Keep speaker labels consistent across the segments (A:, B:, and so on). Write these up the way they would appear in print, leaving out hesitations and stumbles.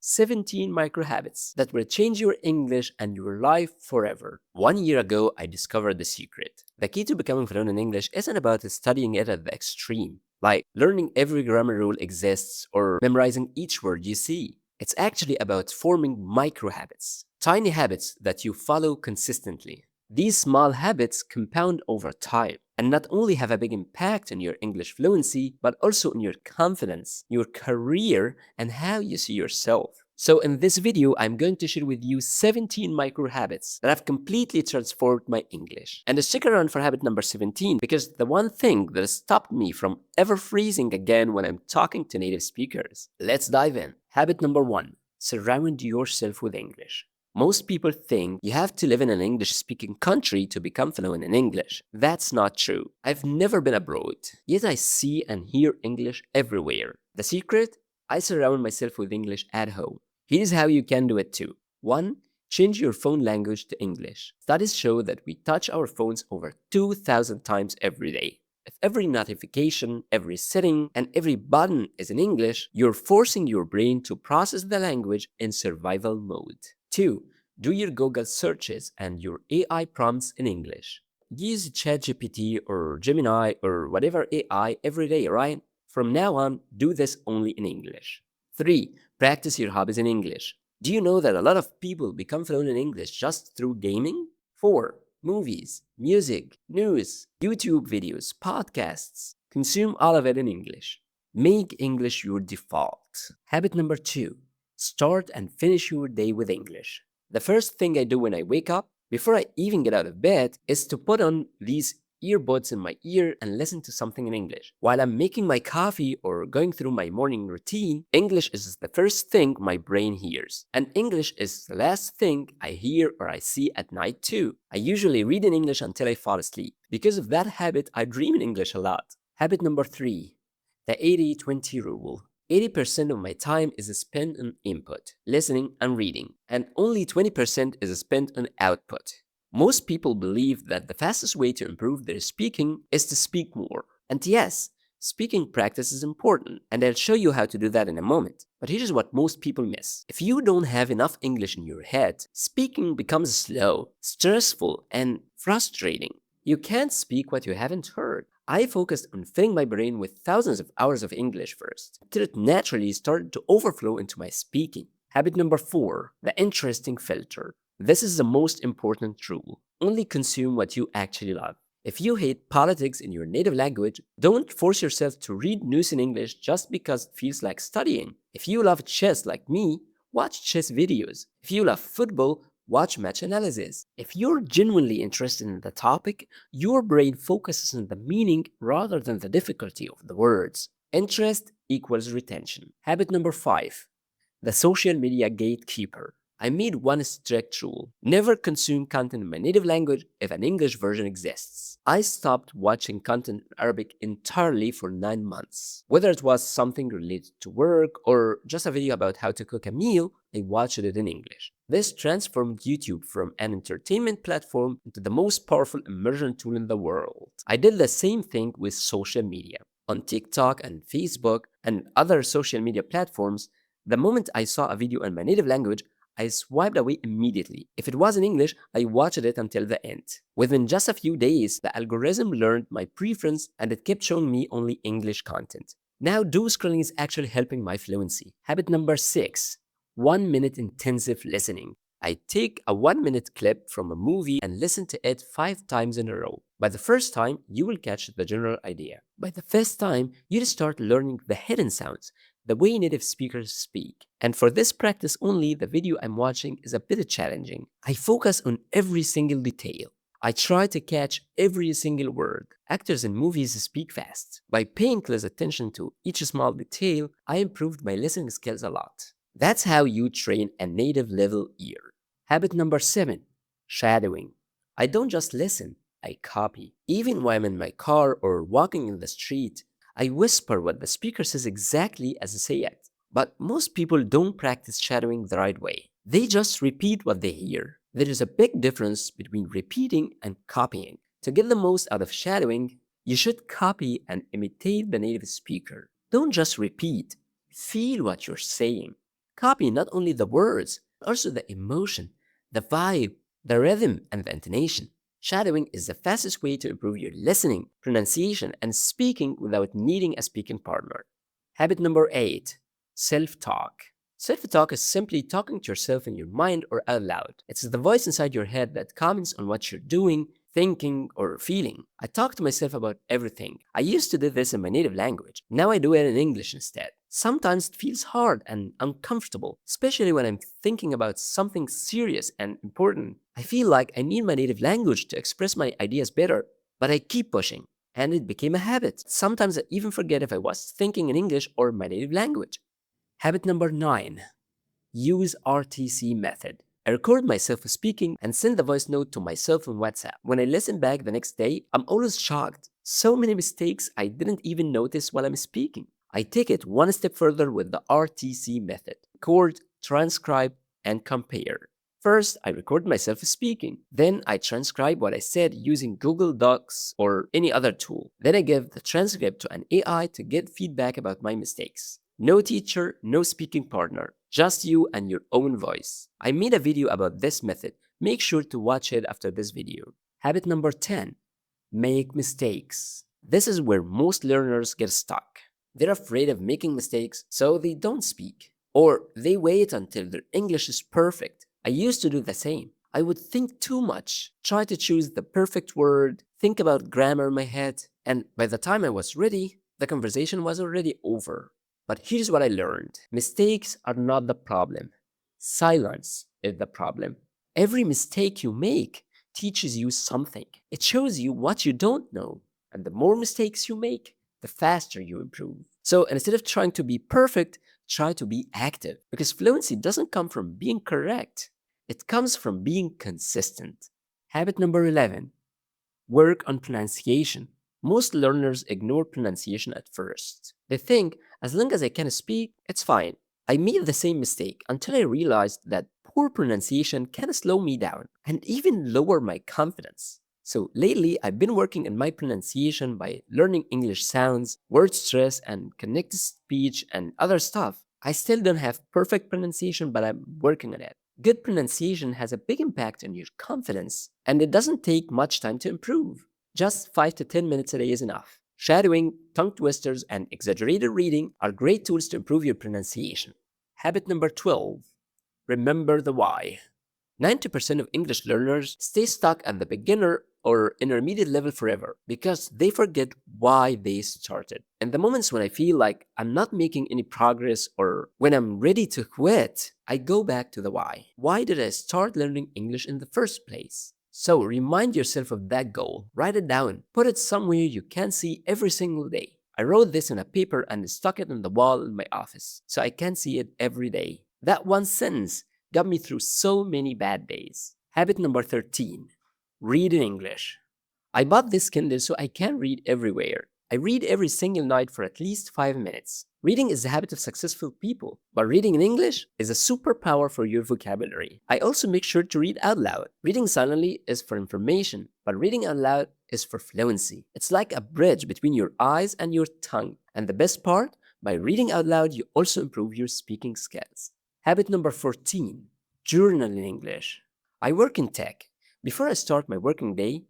A: 17 micro habits that will change your English and your life forever. 1 year ago, I discovered the secret. The key to becoming fluent in English isn't about studying it at the extreme, like learning every grammar rule exists or memorizing each word you see. It's actually about forming micro habits, tiny habits that you follow consistently. These small habits compound over time and not only have a big impact on your English fluency, but also on your confidence, your career, and how you see yourself. So in this video, I'm going to share with you 17 micro habits that have completely transformed my English. And stick around for habit number 17 because the one thing that has stopped me from ever freezing again when I'm talking to native speakers. Let's dive in. Habit number 1. Surround yourself with English. Most people think you have to live in an English-speaking country to become fluent in English. That's not true. I've never been abroad, yet I see and hear English everywhere. The secret? I surround myself with English at home. Here's how you can do it too. 1. Change your phone language to English. Studies show that we touch our phones over 2,000 times every day. If every notification, every setting, and every button is in English, you're forcing your brain to process the language in survival mode. 2. Do your Google searches and your AI prompts in English. Use ChatGPT or Gemini or whatever AI every day, right? From now on, do this only in English. 3. Practice your hobbies in English. Do you know that a lot of people become fluent in English just through gaming? 4. Movies, music, news, YouTube videos, podcasts. Consume all of it in English. Make English your default. Habit number 2. Start and finish your day with English. The first thing I do when I wake up, before I even get out of bed, is to put on these earbuds in my ear and listen to something in English. While I'm making my coffee or going through my morning routine, English is the first thing my brain hears. And English is the last thing I hear or I see at night too. I usually read in English until I fall asleep. Because of that habit, I dream in English a lot. Habit number 3. The 80-20 rule. 80% of my time is spent on input, listening and reading, and only 20% is spent on output. Most people believe that the fastest way to improve their speaking is to speak more. And yes, speaking practice is important, and I'll show you how to do that in a moment. But here's what most people miss. If you don't have enough English in your head, speaking becomes slow, stressful, and frustrating. You can't speak what you haven't heard. I focused on filling my brain with thousands of hours of English first, until it naturally started to overflow into my speaking. Habit number 4, the interesting filter. This is the most important rule. Only consume what you actually love. If you hate politics in your native language, don't force yourself to read news in English just because it feels like studying. If you love chess like me, watch chess videos. If you love football, watch match analysis. If you're genuinely interested in the topic, your brain focuses on the meaning rather than the difficulty of the words. Interest equals retention. Habit number 5, the social media gatekeeper. I made one strict rule. Never consume content in my native language if an English version exists. I stopped watching content in Arabic entirely for 9 months. Whether it was something related to work or just a video about how to cook a meal, I watched it in English. This transformed YouTube from an entertainment platform into the most powerful immersion tool in the world. I did the same thing with social media. On TikTok and Facebook and other social media platforms, the moment I saw a video in my native language, I swiped away immediately. If it was in English, I watched it until the end. Within just a few days, the algorithm learned my preference and it kept showing me only English content. Now, doom scrolling is actually helping my fluency. Habit number 6, 1-minute intensive listening. I take a 1-minute clip from a movie and listen to it 5 times in a row. By the first time, you will catch the general idea. By the fifth time, you'll start learning the hidden sounds, the way native speakers speak. And for this practice only, the video I'm watching is a bit challenging. I focus on every single detail. I try to catch every single word. Actors in movies speak fast. By paying close attention to each small detail, I improved my listening skills a lot. That's how you train a native level ear. Habit number 7, shadowing. I don't just listen, I copy. Even when I'm in my car or walking in the street, I whisper what the speaker says exactly as I say it. But most people don't practice shadowing the right way. They just repeat what they hear. There is a big difference between repeating and copying. To get the most out of shadowing, you should copy and imitate the native speaker. Don't just repeat. Feel what you're saying. Copy not only the words, but also the emotion, the vibe, the rhythm, and the intonation. Shadowing is the fastest way to improve your listening, pronunciation, and speaking without needing a speaking partner. Habit number 8, self talk. Self talk is simply talking to yourself in your mind or out loud. It's the voice inside your head that comments on what you're doing, thinking, or feeling. I talk to myself about everything. I used to do this in my native language. Now I do it in English instead. Sometimes it feels hard and uncomfortable, especially when I'm thinking about something serious and important. I feel like I need my native language to express my ideas better, but I keep pushing, and it became a habit. Sometimes I even forget if I was thinking in English or my native language. Habit number 9, use RTC method. I record myself speaking and send the voice note to myself on WhatsApp. When I listen back the next day, I'm always shocked. So many mistakes I didn't even notice while I'm speaking. I take it one step further with the RTC method: record, transcribe, and compare. First, I record myself speaking. Then I transcribe what I said using Google Docs or any other tool. Then I give the transcript to an AI to get feedback about my mistakes. No teacher, no speaking partner, just you and your own voice. I made a video about this method. Make sure to watch it after this video. Habit number 10, make mistakes. This is where most learners get stuck. They're afraid of making mistakes, so they don't speak. Or they wait until their English is perfect. I used to do the same. I would think too much, try to choose the perfect word, think about grammar in my head, and by the time I was ready, the conversation was already over. But here's what I learned: mistakes are not the problem, silence is the problem. Every mistake you make teaches you something, it shows you what you don't know. And the more mistakes you make, the faster you improve. So instead of trying to be perfect, try to be active. Because fluency doesn't come from being correct, it comes from being consistent. Habit number 11, work on pronunciation. Most learners ignore pronunciation at first. They think, as long as I can speak, it's fine. I made the same mistake until I realized that poor pronunciation can slow me down and even lower my confidence. So lately, I've been working on my pronunciation by learning English sounds, word stress, and connected speech, and other stuff. I still don't have perfect pronunciation, but I'm working on it. Good pronunciation has a big impact on your confidence, and it doesn't take much time to improve. Just 5 to 10 minutes a day is enough. Shadowing, tongue twisters, and exaggerated reading are great tools to improve your pronunciation. Habit number 12, remember the why. 90% of English learners stay stuck at the beginner or intermediate level forever because they forget why they started. In the moments when I feel like I'm not making any progress or when I'm ready to quit, I go back to the why. Why did I start learning English in the first place? So remind yourself of that goal, write it down, put it somewhere you can see every single day. I wrote this in a paper and stuck it on the wall in my office so I can see it every day. That one sentence got me through so many bad days. Habit number 13, read in English. I bought this Kindle so I can read everywhere. I read every single night for at least 5 minutes. Reading is the habit of successful people, but reading in English is a superpower for your vocabulary. I also make sure to read out loud. Reading silently is for information, but reading out loud is for fluency. It's like a bridge between your eyes and your tongue. And the best part, by reading out loud, you also improve your speaking skills. Habit number 14, journal in English. I work in tech. Before I start my working day,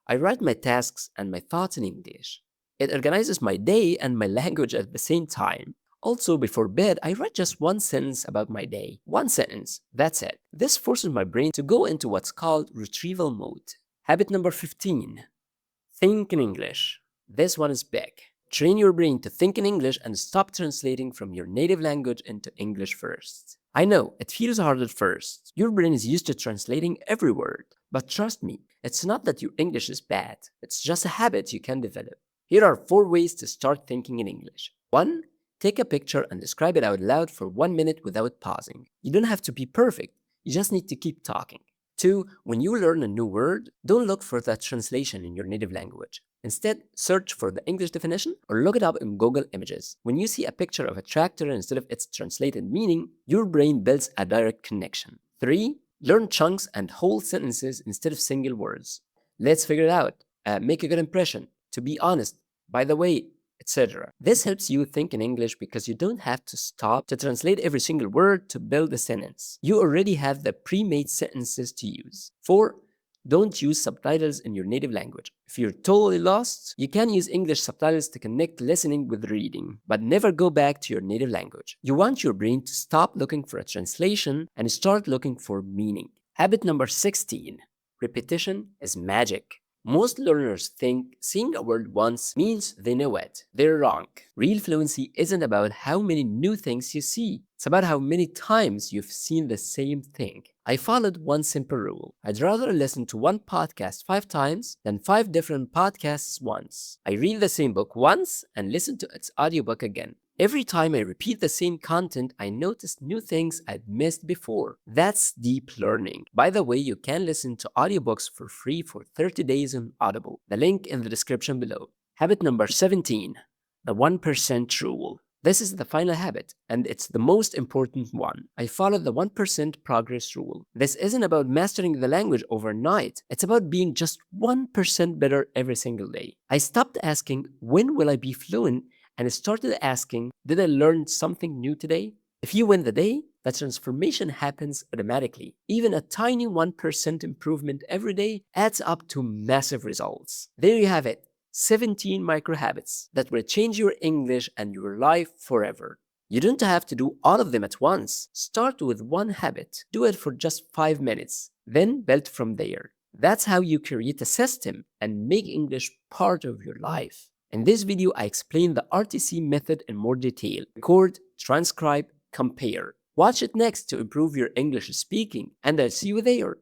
A: I write my tasks and my thoughts in English. It organizes my day and my language at the same time. Also, before bed, I write just one sentence about my day. One sentence, that's it. This forces my brain to go into what's called retrieval mode. Habit number 15, think in English. This one is big. Train your brain to think in English and stop translating from your native language into English first. I know, it feels hard at first. Your brain is used to translating every word. But trust me, it's not that your English is bad. It's just a habit you can develop. Here are 4 ways to start thinking in English. 1. Take a picture and describe it out loud for 1 minute without pausing. You don't have to be perfect. You just need to keep talking. 2. When you learn a new word, don't look for that translation in your native language. Instead, search for the English definition or look it up in Google Images. When you see a picture of a tractor instead of its translated meaning, your brain builds a direct connection. 3. Learn chunks and whole sentences instead of single words. Let's figure it out. Make a good impression. To be honest, by the way, etc. This helps you think in English because you don't have to stop to translate every single word to build a sentence. You already have the pre-made sentences to use. 4. Don't use subtitles in your native language. If you're totally lost, you can use English subtitles to connect listening with reading, but never go back to your native language. You want your brain to stop looking for a translation and start looking for meaning. Habit number 16. Repetition is magic. Most learners think seeing a word once means they know it. They're wrong. Real fluency isn't about how many new things you see. It's about how many times you've seen the same thing. I followed one simple rule. I'd rather listen to one podcast 5 times than 5 different podcasts once. I read the same book once and listen to its audiobook again. Every time I repeat the same content, I notice new things I'd missed before. That's deep learning. By the way, you can listen to audiobooks for free for 30 days on Audible. The link in the description below. Habit number 17. The 1% rule. This is the final habit, and it's the most important one. I follow the 1% progress rule. This isn't about mastering the language overnight. It's about being just 1% better every single day. I stopped asking, when will I be fluent? And started asking, did I learn something new today? If you win the day, the transformation happens automatically. Even a tiny 1% improvement every day adds up to massive results. There you have it, 17 micro habits that will change your English and your life forever. You don't have to do all of them at once. Start with one habit. Do it for just 5 minutes. Then build from there. That's how you create a system and make English part of your life. In this video, I explain the RTC method in more detail. Record, transcribe, compare. Watch it next to improve your English speaking, and I'll see you there.